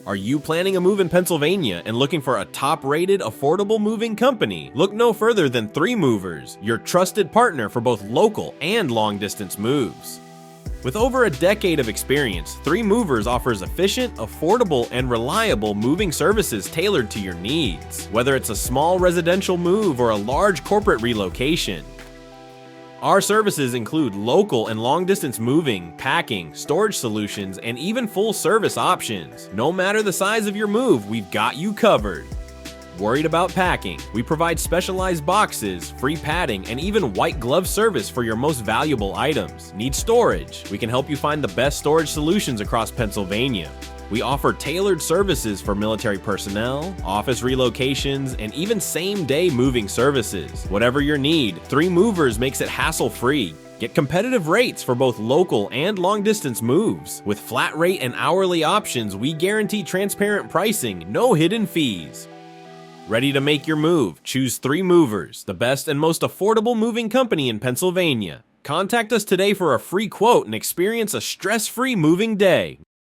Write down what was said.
Are you planning a move in Pennsylvania and looking for a top-rated, affordable moving company? Look no further than 3 Movers, your trusted partner for both local and long-distance moves. With over a decade of experience, 3 Movers offers efficient, affordable, and reliable moving services tailored to your needs, whether it's a small residential move or a large corporate relocation. Our services include local and long-distance moving, packing, storage solutions, and even full-service options. No matter the size of your move, we've got you covered. Worried about packing? We provide specialized boxes, free padding, and even white glove service for your most valuable items. Need storage? We can help you find the best storage solutions across Pennsylvania. We offer tailored services for military personnel, office relocations, and even same-day moving services. Whatever your need, 3 Movers makes it hassle-free. Get competitive rates for both local and long-distance moves. With flat rate and hourly options, we guarantee transparent pricing, no hidden fees. Ready to make your move? Choose 3 Movers, the best and most affordable moving company in Pennsylvania. Contact us today for a free quote and experience a stress-free moving day.